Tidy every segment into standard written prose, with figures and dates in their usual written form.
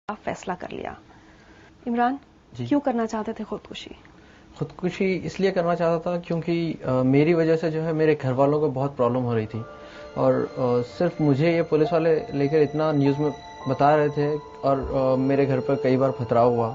आप फैसला कर लिया। इमरान, क्यों करना चाहते थे खुदकुशी? खुदकुशी इसलिए करना चाहता था क्योंकि मेरी वजह से जो है मेरे घर वालों को बहुत प्रॉब्लम हो रही थी और सिर्फ मुझे ये पुलिस वाले लेकर इतना न्यूज़ में बता रहे थे और मेरे घर पर कई बार पथराव हुआ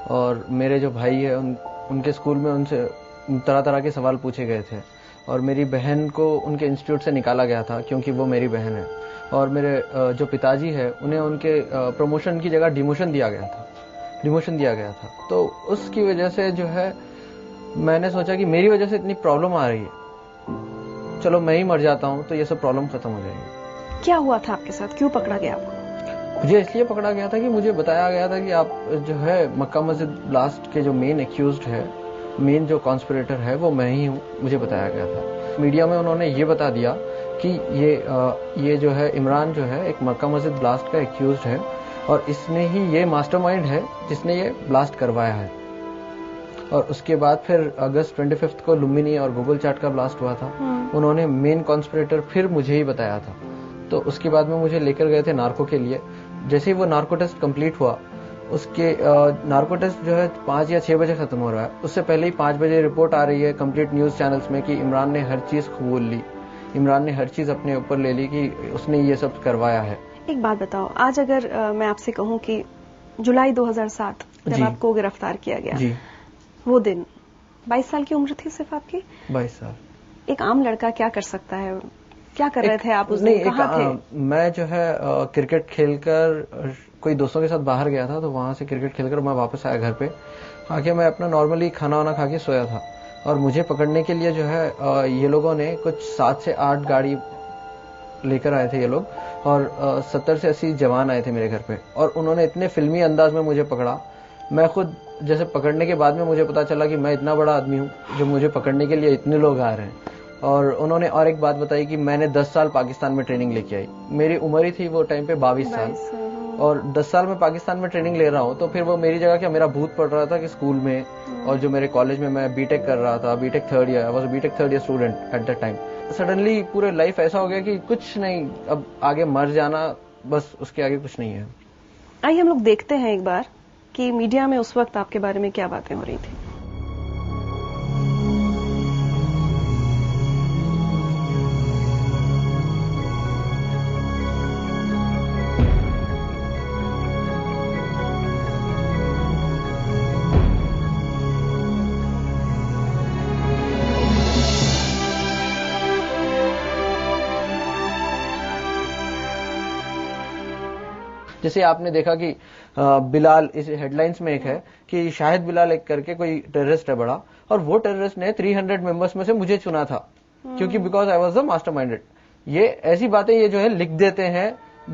और मेरे जो भाई है उनके स्कूल में उनसे तरह तरह के सवाल पूछे गए थे और मेरी बहन को उनके इंस्टीट्यूट से निकाला गया था क्योंकि वो मेरी बहन है और मेरे जो पिताजी है उन्हें उनके प्रमोशन की जगह डिमोशन दिया गया था। तो उसकी वजह से जो है मैंने सोचा कि मेरी वजह से इतनी प्रॉब्लम आ रही है, चलो मैं ही मर जाता हूँ तो ये सब प्रॉब्लम खत्म हो जाएगी। क्या हुआ था आपके साथ? क्यों पकड़ा गया आपको? मुझे इसलिए पकड़ा गया था कि मुझे बताया गया था कि आप जो है मक्का मस्जिद ब्लास्ट के जो मेन एक्यूज्ड है, मेन जो कॉन्स्पिरेटर है वो मैं ही हूँ, मुझे बताया गया था। मीडिया में उन्होंने ये बता दिया कि ये जो है इमरान जो है एक मक्का मस्जिद ब्लास्ट का एक्यूज्ड है और इसने ही ये मास्टरमाइंड है जिसने ये ब्लास्ट करवाया है। और उसके बाद फिर अगस्त 25 को लुम्बिनी और गूगल चैट का ब्लास्ट हुआ था। उन्होंने मेन कॉन्स्पिरेटर फिर मुझे ही बताया था। तो उसके बाद में मुझे लेकर गए थे नार्को के लिए। जैसे ही वो नार्को टेस्ट कंप्लीट हुआ, उसके नार्को टेस्ट जो है 5 या 6 बजे खत्म हो रहा है, उससे पहले ही 5 बजे रिपोर्ट आ रही है कंप्लीट न्यूज चैनल्स में कि इमरान ने हर चीज कबूल ली, इमरान ने हर चीज अपने ऊपर ले ली कि उसने ये सब करवाया है। एक बात बताओ, आज अगर मैं आपसे कहूं कि जुलाई 2007 जब आपको गिरफ्तार किया गया, जी, वो दिन 22 साल की उम्र थी सिर्फ आपकी? 22 साल। एक आम लड़का क्या कर सकता है? क्या कर रहे थे आप उस दिन? कहाँ थे? मैं जो है क्रिकेट खेलकर कोई दोस्तों के साथ बाहर गया था, तो वहां से क्रिकेट खेलकर मैं वापस आया घर पे। आके मैं अपना नॉर्मली खाना वाना खा के सोया था और मुझे पकड़ने के लिए जो है ये लोगों ने कुछ 7 से 8 गाड़ी लेकर आए थे ये लोग और 70 से 80 जवान आए थे मेरे घर पे और उन्होंने इतने फिल्मी अंदाज में मुझे पकड़ा। मैं खुद जैसे पकड़ने के बाद में मुझे पता चला कि मैं इतना बड़ा आदमी हूँ जो मुझे पकड़ने के लिए इतने लोग आ रहे हैं। और उन्होंने और एक बात बताई कि मैंने 10 साल पाकिस्तान में ट्रेनिंग लेके आई। मेरी उम्र ही थी वो टाइम पे 22 साल और 10 साल में पाकिस्तान में ट्रेनिंग ले रहा हूँ, तो फिर वो मेरी जगह क्या मेरा भूत पड़ रहा था कि स्कूल में और जो मेरे कॉलेज में मैं बीटेक कर रहा था, BTech third year, I was a BTech third year student at that time. Suddenly पूरे लाइफ ऐसा हो गया कि कुछ नहीं, अब आगे मर जाना, बस उसके आगे कुछ नहीं है। आइए हम लोग देखते हैं एक बार कि मीडिया में उस वक्त आपके बारे में क्या बातें हो रही थी। जैसे आपने देखा कि बिलाल, इस हेडलाइंस में एक है कि शाहिद बिलाल एक करके कोई टेररिस्ट है बड़ा, और वो टेररिस्ट ने 300 मेंबर्स में से मुझे चुना था क्योंकि बिकॉज आई वाज द मास्टरमाइंडेड। ये ऐसी बातें ये जो है लिख देते हैं,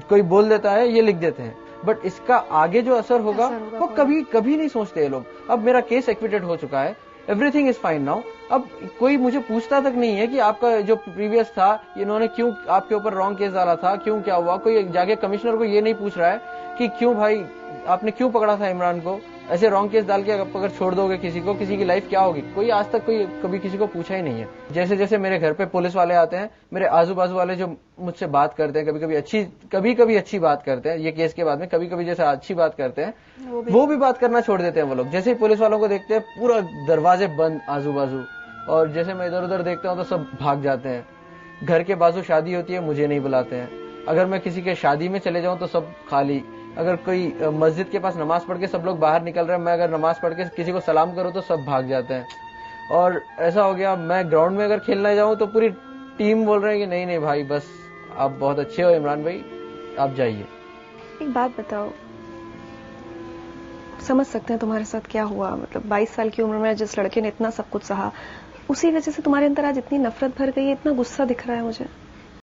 कोई बोल देता है, ये लिख देते हैं, बट इसका आगे जो असर होगा वो कभी नहीं सोचते ये लोग। अब मेरा केस एक्विटेड हो चुका है, एवरीथिंग इज फाइन नाउ। अब कोई मुझे पूछता तक नहीं है कि आपका जो प्रीवियस था, इन्होंने क्यों आपके ऊपर रॉन्ग केस डाला था, क्यों क्या हुआ। कोई जाके कमिश्नर को ये नहीं पूछ रहा है कि क्यों भाई आपने क्यों पकड़ा था इमरान को, ऐसे रॉन्ग केस डाल के अगर छोड़ दोगे किसी को, किसी की लाइफ क्या होगी। कोई आज तक कोई कभी किसी को पूछा ही नहीं है। जैसे जैसे मेरे घर पे पुलिस वाले आते हैं, मेरे आजू बाजू वाले जो मुझसे बात करते हैं, कभी कभी अच्छी बात करते हैं, ये केस के बाद में कभी कभी जैसे अच्छी बात करते हैं, वो भी बात करना छोड़ देते हैं वो लोग। जैसे ही पुलिस वालों को देखते हैं पूरा दरवाजे बंद आजू बाजू, और जैसे मैं इधर उधर देखता हूँ तो सब भाग जाते हैं। घर के बाजू शादी होती है, मुझे नहीं बुलाते हैं। अगर मैं किसी के शादी में चले जाऊं तो सब खाली। अगर कोई मस्जिद के पास नमाज पढ़ के सब लोग बाहर निकल रहे हैं, मैं अगर नमाज पढ़ के किसी को सलाम करूं तो सब भाग जाते हैं। और ऐसा हो गया, मैं ग्राउंड में अगर खेलने जाऊं तो पूरी टीम बोल रहे हैं कि नहीं भाई बस आप बहुत अच्छे हो इमरान भाई, आप जाइए। एक बात बताओ, समझ सकते हैं तुम्हारे साथ क्या हुआ, मतलब 22 साल की उम्र में जिस लड़के ने इतना सब कुछ सहा, उसी वजह से तुम्हारे अंदर आज इतनी नफरत भर गई है, इतना गुस्सा दिख रहा है मुझे।